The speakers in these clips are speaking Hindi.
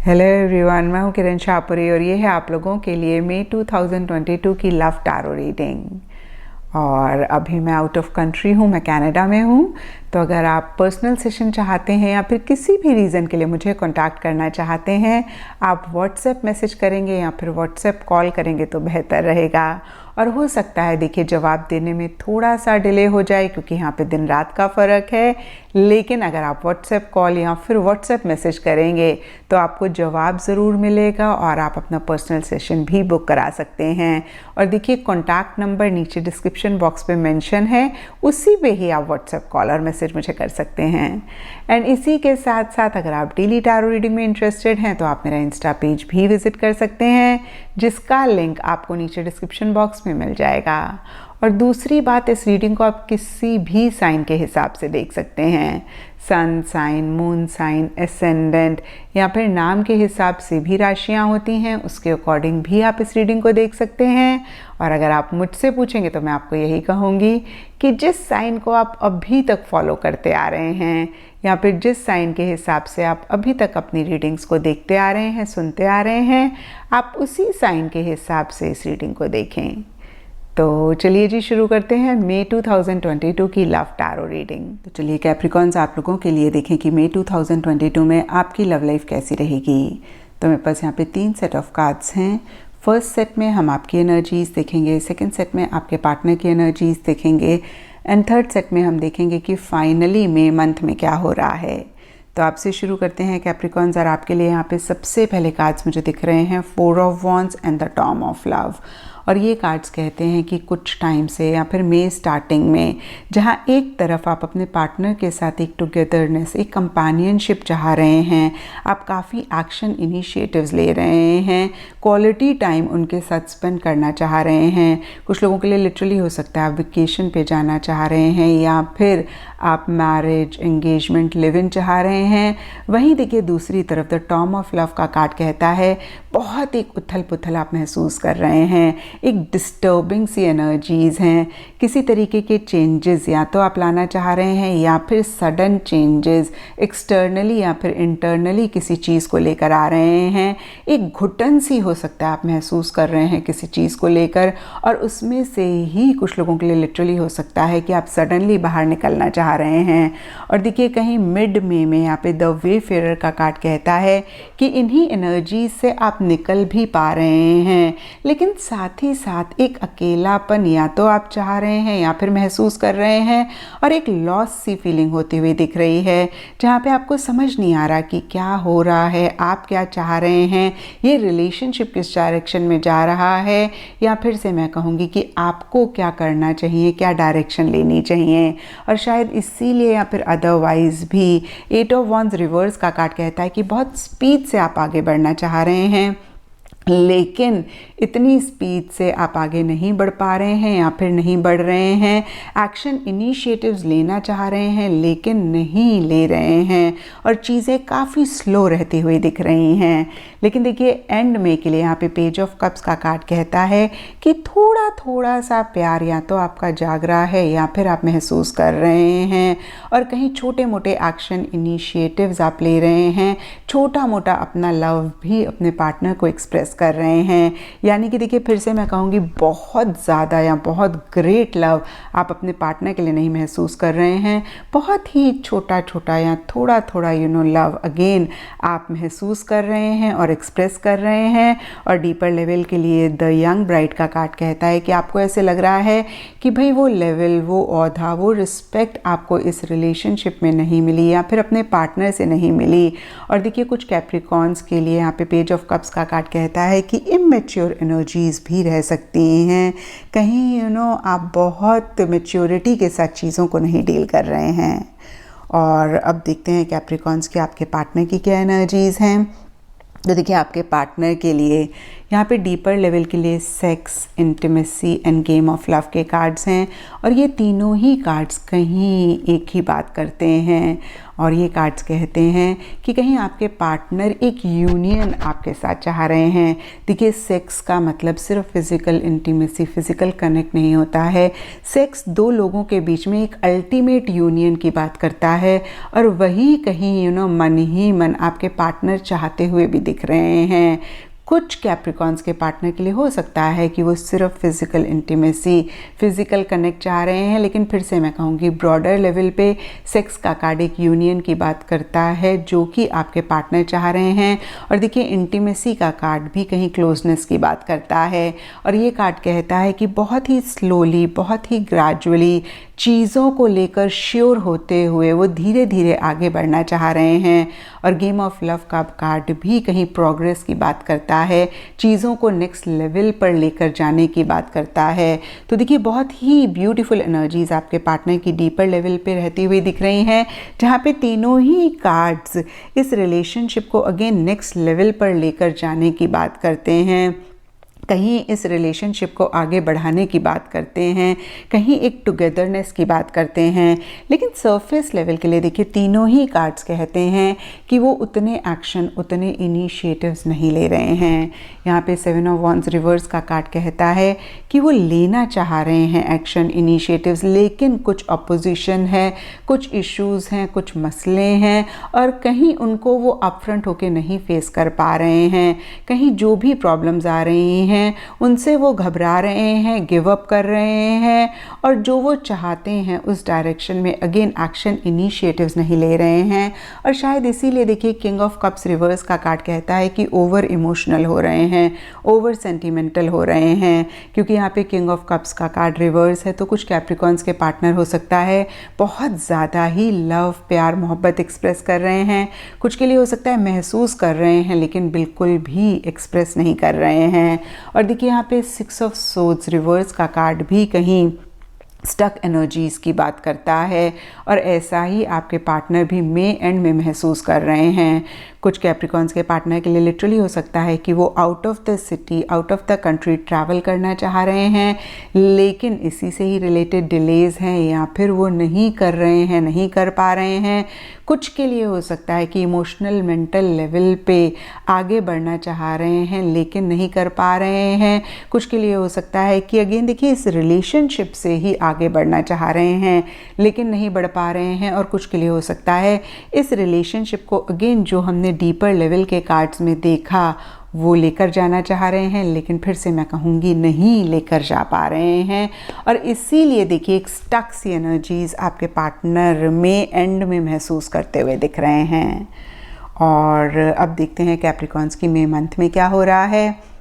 हेलो एवरीवन, मैं हूँ किरण शाहपुरी और ये है आप लोगों के लिए मई 2022 की लव टैरो रीडिंग। और अभी मैं आउट ऑफ कंट्री हूँ, मैं कनाडा में हूँ। तो अगर आप पर्सनल सेशन चाहते हैं या फिर किसी भी रीज़न के लिए मुझे कांटेक्ट करना चाहते हैं, आप व्हाट्सएप मैसेज करेंगे या फिर व्हाट्सएप कॉल करेंगे तो बेहतर रहेगा। और हो सकता है देखिए जवाब देने में थोड़ा सा डिले हो जाए क्योंकि यहाँ पे दिन रात का फ़र्क है, लेकिन अगर आप व्हाट्सएप कॉल या फिर व्हाट्सएप मैसेज करेंगे तो आपको जवाब ज़रूर मिलेगा और आप अपना पर्सनल सेशन भी बुक करा सकते हैं। और देखिए कॉन्टैक्ट नंबर नीचे डिस्क्रिप्शन बॉक्स पे मेंशन है, उसी पे ही आप व्हाट्सएप कॉल और मैसेज मुझे कर सकते हैं। एंड इसी के साथ साथ अगर आप डेली टैरो रीडिंग में इंटरेस्टेड हैं तो आप मेरा इंस्टा पेज भी विजिट कर सकते हैं, जिसका लिंक आपको नीचे डिस्क्रिप्शन बॉक्स में मिल जाएगा। और दूसरी बात, इस रीडिंग को आप किसी भी साइन के हिसाब से देख सकते हैं, sun sign, moon sign, ascendant या फिर नाम के हिसाब से भी राशियां होती हैं, उसके अकॉर्डिंग भी आप इस रीडिंग को देख सकते हैं। और अगर आप मुझसे पूछेंगे तो मैं आपको यही कहूँगी कि जिस साइन को आप अभी तक फॉलो करते आ रहे हैं या फिर जिस साइन के हिसाब से आप अभी तक अपनी रीडिंग्स को देखते आ रहे हैं, सुनते आ रहे हैं, आप उसी साइन के हिसाब से इस रीडिंग को देखें। तो चलिए जी शुरू करते हैं मई 2022 की लव टैरो रीडिंग। तो चलिए कैप्रिकॉन्स, आप लोगों के लिए देखें कि मई 2022 में आपकी लव लाइफ कैसी रहेगी। तो मेरे पास यहाँ पे 3 सेट ऑफ कार्ड्स हैं। फर्स्ट सेट में हम आपकी एनर्जीज देखेंगे, सेकंड सेट में आपके पार्टनर की एनर्जीज देखेंगे एंड थर्ड सेट में हम देखेंगे कि फाइनली मई मंथ में क्या हो रहा है। तो आपसे शुरू करते हैं कैप्रिकॉन्स, और आपके लिए यहाँ पे सबसे पहले कार्ड्स मुझे दिख रहे हैं 4 of wands and the Tom of love. और ये कार्ड्स कहते हैं कि कुछ टाइम से या फिर मई स्टार्टिंग में जहाँ एक तरफ आप अपने पार्टनर के साथ एक टुगेदरनेस, एक कंपेनियनशिप चाह रहे हैं, आप काफ़ी एक्शन इनिशिएटिव्स ले रहे हैं, क्वालिटी टाइम उनके साथ स्पेंड करना चाह रहे हैं। कुछ लोगों के लिए लिटरली हो सकता है आप वेकेशन पे जाना चाह रहे हैं या फिर आप मैरिज, एंगेजमेंट, लिव इन चाह रहे हैं। वहीं देखिए दूसरी तरफ द टॉम ऑफ लव का कार्ड कहता है बहुत एक उथल पुथल आप महसूस कर रहे हैं, एक डिस्टर्बिंग सी एनर्जीज़ हैं, किसी तरीके के चेंजेस या तो आप लाना चाह रहे हैं या फिर सडन चेंजेस एक्सटर्नली या फिर इंटरनली किसी चीज़ को लेकर आ रहे हैं। एक घुटन सी हो सकता है आप महसूस कर रहे हैं किसी चीज़ को लेकर, और उसमें से ही कुछ लोगों के लिए लिटरली हो सकता है कि आप सडनली बाहर निकलना चाह रहे हैं। और देखिए कहीं मिड में यहाँ पे द वेफेरर का कार्ड कहता है कि इन्हीं एनर्जी से आप निकल भी पा रहे हैं, लेकिन साथ ही साथ एक अकेलापन या तो आप चाह रहे हैं या फिर महसूस कर रहे हैं, और एक लॉस सी फीलिंग होती हुई दिख रही है जहाँ पे आपको समझ नहीं आ रहा कि क्या हो रहा है, आप क्या चाह रहे हैं, ये रिलेशनशिप किस डायरेक्शन में जा रहा है, या फिर से मैं कहूँगी कि आपको क्या करना चाहिए, क्या डायरेक्शन लेनी चाहिए। और शायद इसीलिए या फिर अदरवाइज भी 8 ऑफ वॉन्ड्स रिवर्स का कार्ड कहता है कि बहुत स्पीड से आप आगे बढ़ना चाह रहे हैं, लेकिन इतनी स्पीड से आप आगे नहीं बढ़ पा रहे हैं या फिर नहीं बढ़ रहे हैं। एक्शन इनिशिएटिव्स लेना चाह रहे हैं लेकिन नहीं ले रहे हैं, और चीज़ें काफ़ी स्लो रहती हुई दिख रही हैं। लेकिन देखिए एंड में के लिए यहाँ पे पेज ऑफ कप्स का कार्ड कहता है कि थोड़ा थोड़ा सा प्यार या तो आपका जाग रहा है या फिर आप महसूस कर रहे हैं, और कहीं छोटे मोटे एक्शन इनिशिएटिव्स आप ले रहे हैं, छोटा मोटा अपना लव भी अपने पार्टनर को एक्सप्रेस कर रहे हैं। यानी कि देखिए फिर से मैं कहूँगी बहुत ज़्यादा या बहुत ग्रेट लव आप अपने पार्टनर के लिए नहीं महसूस कर रहे हैं, बहुत ही छोटा छोटा या थोड़ा थोड़ा लव अगेन आप महसूस कर रहे हैं और एक्सप्रेस कर रहे हैं। और डीपर लेवल के लिए द यंग ब्राइड का कार्ड कहता है कि आपको ऐसे लग रहा है कि भाई वो लेवल, वो औधा, वो रिस्पेक्ट आपको इस रिलेशनशिप में नहीं मिली या फिर अपने पार्टनर से नहीं मिली। और देखिए कुछ कैप्रिकॉन्स के लिए यहाँ पे पेज ऑफ कप्स का कार्ड कहता है कि इमेच्योर एनर्जीज भी रह सकती हैं, कहीं आप बहुत मैच्योरिटी के साथ चीज़ों को नहीं डील कर रहे हैं। और अब देखते हैं कैप्रिकॉन्स के आपके पार्टनर की क्या एनर्जीज़ हैं। तो देखिए आपके पार्टनर के लिए यहाँ पे डीपर लेवल के लिए sex, intimacy end game of love के कार्ड्स हैं और ये तीनों ही कार्ड्स कहीं एक ही बात करते हैं और ये कार्ड्स कहते हैं कि कहीं आपके पार्टनर एक यूनियन आपके साथ चाह रहे हैं। देखिए, सेक्स का मतलब सिर्फ फिज़िकल इंटीमेसी, फिज़िकल कनेक्ट नहीं होता है। सेक्स दो लोगों के बीच में एक अल्टीमेट यूनियन की बात करता है और वही कहीं मन ही मन आपके पार्टनर चाहते हुए भी दिख रहे हैं। कुछ कैप्रिकॉन्स के पार्टनर के लिए हो सकता है कि वो सिर्फ फिज़िकल इंटीमेसी, फिज़िकल कनेक्ट चाह रहे हैं, लेकिन फिर से मैं कहूँगी ब्रॉडर लेवल पे सेक्स का कार्ड एक यूनियन की बात करता है जो कि आपके पार्टनर चाह रहे हैं। और देखिए, इंटीमेसी का कार्ड भी कहीं क्लोजनेस की बात करता है और ये कार्ड कहता है कि बहुत ही स्लोली, बहुत ही ग्रेजुअली चीज़ों को लेकर श्योर होते हुए वो धीरे धीरे आगे बढ़ना चाह रहे हैं। और गेम ऑफ लव का कार्ड भी कहीं प्रोग्रेस की बात करता है, चीज़ों को नेक्स्ट लेवल पर लेकर जाने की बात करता है। तो देखिए, बहुत ही ब्यूटीफुल एनर्जीज आपके पार्टनर की डीपर लेवल पे रहती हुई दिख रही हैं, जहाँ पे तीनों ही कार्ड्स इस रिलेशनशिप को अगेन नेक्स्ट लेवल पर लेकर जाने की बात करते हैं। कहीं इस रिलेशनशिप को आगे बढ़ाने की बात करते हैं, कहीं एक टुगेदरनेस की बात करते हैं। लेकिन सरफेस लेवल के लिए देखिए, तीनों ही कार्ड्स कहते हैं कि वो उतने एक्शन, उतने इनिशिएटिव्स नहीं ले रहे हैं। यहाँ पे 7 ऑफ वॉन्ड्स रिवर्स का कार्ड कहता है कि वो लेना चाह रहे हैं एक्शन, इनिशिएटिव्स, लेकिन कुछ अपोजिशन है, कुछ इश्यूज़ हैं, कुछ मसले हैं और कहीं उनको वो अपफ्रंट होके नहीं फेस कर पा रहे हैं। कहीं जो भी प्रॉब्लम्स आ रही हैं उनसे वो घबरा रहे हैं, गिव अप कर रहे हैं और जो वो चाहते हैं उस डायरेक्शन में अगेन एक्शन, इनिशिएटिव्स नहीं ले रहे हैं। और शायद इसीलिए देखिए, किंग ऑफ कप्स रिवर्स का कार्ड कहता है कि ओवर इमोशनल हो रहे हैं, ओवर सेंटिमेंटल हो रहे हैं, क्योंकि यहाँ पे किंग ऑफ कप्स का कार्ड रिवर्स है। तो कुछ कैप्रिकॉन्स के पार्टनर हो सकता है बहुत ज़्यादा ही लव, प्यार, मोहब्बत एक्सप्रेस कर रहे हैं। कुछ के लिए हो सकता है महसूस कर रहे हैं लेकिन बिल्कुल भी एक्सप्रेस नहीं कर रहे हैं। और देखिए, यहाँ पे 6 ऑफ सोर्ड्स रिवर्स का कार्ड भी कहीं स्टक एनर्जीज़ की बात करता है और ऐसा ही आपके पार्टनर भी मे एंड में महसूस कर रहे हैं। कुछ कैप्रिकॉन्स के पार्टनर के लिए लिटरली हो सकता है कि वो out of the city, out of the country travel करना चाह रहे हैं, लेकिन इसी से ही रिलेटेड डिलेज़ हैं या फिर वो नहीं कर रहे हैं, नहीं कर पा रहे हैं। कुछ के लिए हो सकता है कि इमोशनल, मेंटल लेवल पे आगे बढ़ना चाह रहे हैं लेकिन नहीं कर पा रहे हैं। कुछ के लिए हो सकता है कि अगेन देखिए, इस रिलेशनशिप से ही आगे बढ़ना चाह रहे हैं लेकिन नहीं बढ़ पा रहे हैं। और कुछ के लिए हो सकता है इस रिलेशनशिप को अगेन जो हमने डीपर लेवल के कार्ड्स में देखा वो लेकर जाना चाह रहे हैं, लेकिन फिर से मैं कहूँगी नहीं लेकर जा पा रहे हैं। और इसीलिए देखिए, एक स्टक सी एनर्जीज़ आपके पार्टनर में एंड में महसूस करते हुए दिख रहे हैं। और अब देखते हैं कैप्रिकॉन्स की मई मंथ में क्या हो रहा है।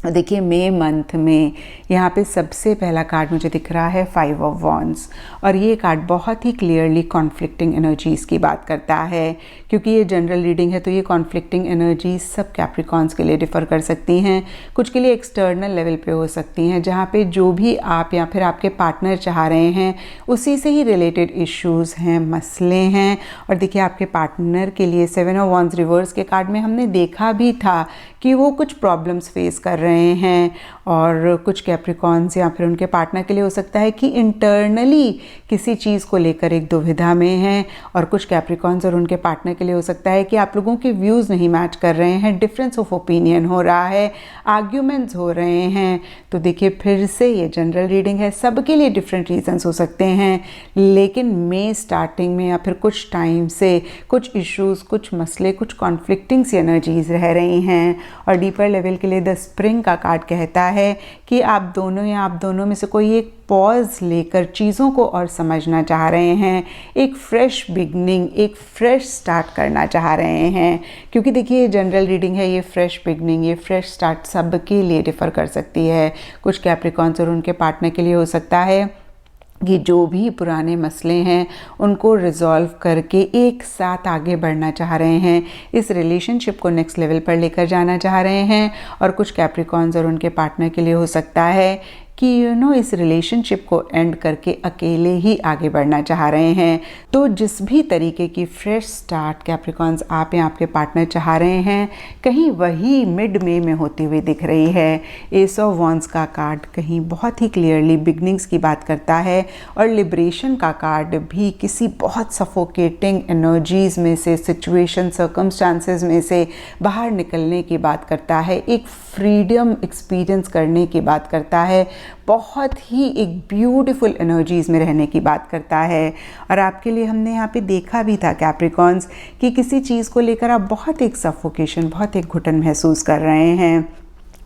देखिए, मई मंथ में यहाँ पे सबसे पहला कार्ड मुझे दिख रहा है 5 ऑफ वॉन्ड्स और ये कार्ड बहुत ही क्लियरली कॉन्फ्लिक्टिंग एनर्जीज़ की बात करता है। क्योंकि ये जनरल रीडिंग है तो ये कॉन्फ्लिक्टिंग एनर्जीज सब कैप्रिकॉन्स के लिए डिफ़र कर सकती हैं। कुछ के लिए एक्सटर्नल लेवल पे हो सकती हैं, जहाँ पे जो भी आप या फिर आपके पार्टनर चाह रहे हैं उसी से ही रिलेटेड इश्यूज़ हैं, मसले हैं। और देखिए, आपके पार्टनर के लिए 7 ऑफ वॉन्ड्स रिवर्स के कार्ड में हमने देखा भी था कि वो कुछ प्रॉब्लम्स फेस कर रहे हैं। और कुछ कैप्रिकॉन्स या फिर उनके पार्टनर के लिए हो सकता है कि इंटरनली किसी चीज़ को लेकर एक दुविधा में हैं। और कुछ कैप्रिकॉन्स और उनके पार्टनर के लिए हो सकता है कि आप लोगों के व्यूज़ नहीं मैच कर रहे हैं, डिफरेंस ऑफ ओपिनियन हो रहा है, आर्ग्यूमेंट्स हो रहे हैं। तो देखिए, फिर से ये जनरल रीडिंग है, सबके लिए डिफरेंट रीजंस हो सकते हैं, लेकिन मई स्टार्टिंग में या फिर कुछ टाइम से कुछ इश्यूज़, कुछ मसले, कुछ कॉन्फ्लिक्टिंग सी एनर्जीज रह रही हैं। और डीपर लेवल के लिए द स्प्रिंग का कार्ड कहता है कि आप दोनों या आप दोनों में से कोई एक पॉज लेकर चीज़ों को और समझना चाह रहे हैं, एक फ्रेश बिगनिंग, एक फ्रेश स्टार्ट करना चाह रहे हैं। क्योंकि देखिए, ये जनरल रीडिंग है, ये फ्रेश बिगनिंग, ये फ्रेश स्टार्ट सबके लिए डिफ़र कर सकती है। कुछ कैप्रिकॉन्स और उनके पार्टनर के लिए हो सकता है कि जो भी पुराने मसले हैं उनको रिजॉल्व करके एक साथ आगे बढ़ना चाह रहे हैं, इस रिलेशनशिप को नेक्स्ट लेवल पर लेकर जाना चाह रहे हैं। और कुछ कैप्रिकॉन्स और उनके पार्टनर के लिए हो सकता है कि इस रिलेशनशिप को एंड करके अकेले ही आगे बढ़ना चाह रहे हैं। तो जिस भी तरीके की फ्रेश स्टार्ट कैप्रिकॉन्स आप या आपके पार्टनर चाह रहे हैं, कहीं वही मिड में होती हुई दिख रही है। एस ऑफ वॉन्ड्स का कार्ड कहीं बहुत ही क्लियरली बिगनिंग्स की बात करता है, और लिबरेशन का कार्ड भी किसी बहुत सफोकेटिंग एनर्जीज में से, सिचुएशन, सर्कमस्टांसेस में से बाहर निकलने की बात करता है, एक फ्रीडम एक्सपीरियंस करने की बात करता है, बहुत ही एक ब्यूटीफुल एनर्जीज में रहने की बात करता है। और आपके लिए हमने यहाँ पे देखा भी था कैप्रिकॉन्स कि किसी चीज़ को लेकर आप बहुत एक सफोकेशन, बहुत एक घुटन महसूस कर रहे हैं,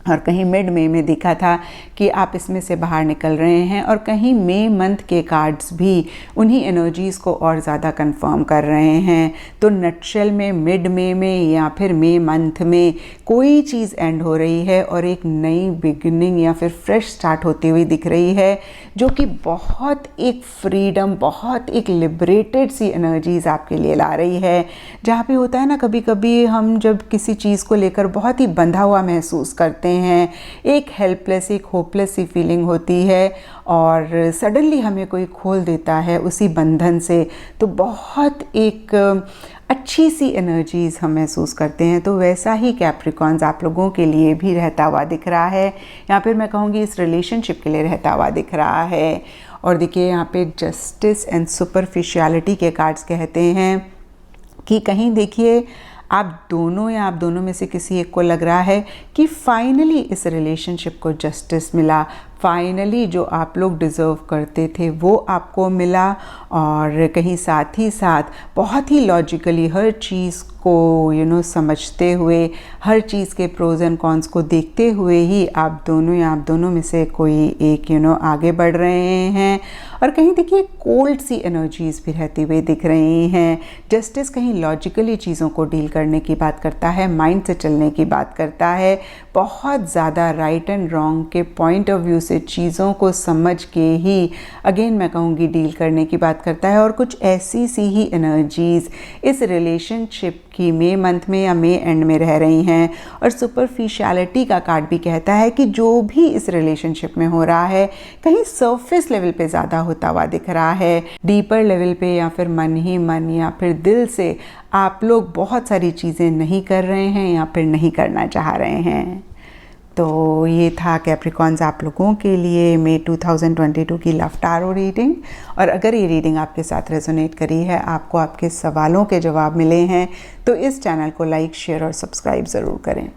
और कहीं मिड में देखा था कि आप इसमें से बाहर निकल रहे हैं, और कहीं मई मंथ के कार्ड्स भी उन्हीं एनर्जीज़ को और ज़्यादा कंफर्म कर रहे हैं। तो नटशेल में मिड में या फिर मई मंथ में कोई चीज़ एंड हो रही है और एक नई बिगिनिंग या फिर फ्रेश स्टार्ट होती हुई दिख रही है, जो कि बहुत एक फ्रीडम, बहुत एक लिबरेटेड सी एनर्जीज़ आपके लिए ला रही है। जहाँ पे होता है ना, कभी कभी हम जब किसी चीज़ को लेकर बहुत ही बंधा हुआ महसूस करते हैं, एक हेल्पलेस, एक होपलेस सी फीलिंग होती है, और सडनली हमें कोई खोल देता है उसी बंधन से, तो बहुत एक अच्छी सी एनर्जीज़ हम महसूस करते हैं। तो वैसा ही कैप्रिकॉन्स आप लोगों के लिए भी रहता हुआ दिख रहा है, या फिर मैं कहूँगी इस रिलेशनशिप के लिए रहता हुआ दिख रहा है। और देखिए यहाँ पे जस्टिस एंड सुपरफिशियलिटी के कार्ड्स कहते हैं कि कहीं देखिए आप दोनों या आप दोनों में से किसी एक को लग रहा है कि फाइनली इस रिलेशनशिप को जस्टिस मिला, फाइनली जो आप लोग डिज़र्व करते थे वो आपको मिला, और कहीं साथ ही साथ बहुत ही लॉजिकली हर चीज़ को समझते हुए, हर चीज़ के प्रोज एंड कॉन्स को देखते हुए ही आप दोनों या आप दोनों में से कोई एक आगे बढ़ रहे हैं। और कहीं देखिए कोल्ड सी एनर्जीज़ भी रहती हुई दिख रही हैं। जस्टिस कहीं लॉजिकली चीज़ों को डील करने की बात करता है, माइंड से चलने की बात करता है, बहुत ज़्यादा राइट एंड रॉन्ग के पॉइंट ऑफ व्यू से चीज़ों को समझ के ही, अगेन मैं कहूँगी, डील करने की बात करता है। और कुछ ऐसी सी ही एनर्जीज़ इस रिलेशनशिप की मई मंथ में या मई एंड में रह रही हैं। और सुपरफिशियलिटी का कार्ड भी कहता है कि जो भी इस रिलेशनशिप में हो रहा है कहीं सरफेस लेवल पे ज़्यादा होता हुआ दिख रहा है, डीपर लेवल पे या फिर मन ही मन या फिर दिल से आप लोग बहुत सारी चीज़ें नहीं कर रहे हैं या फिर नहीं करना चाह रहे हैं। तो ये था कैप्रिकॉन्स आप लोगों के लिए मई 2022 की लव टारो रीडिंग। और अगर ये रीडिंग आपके साथ रेजोनेट करी है, आपको आपके सवालों के जवाब मिले हैं, तो इस चैनल को लाइक, शेयर और सब्सक्राइब ज़रूर करें।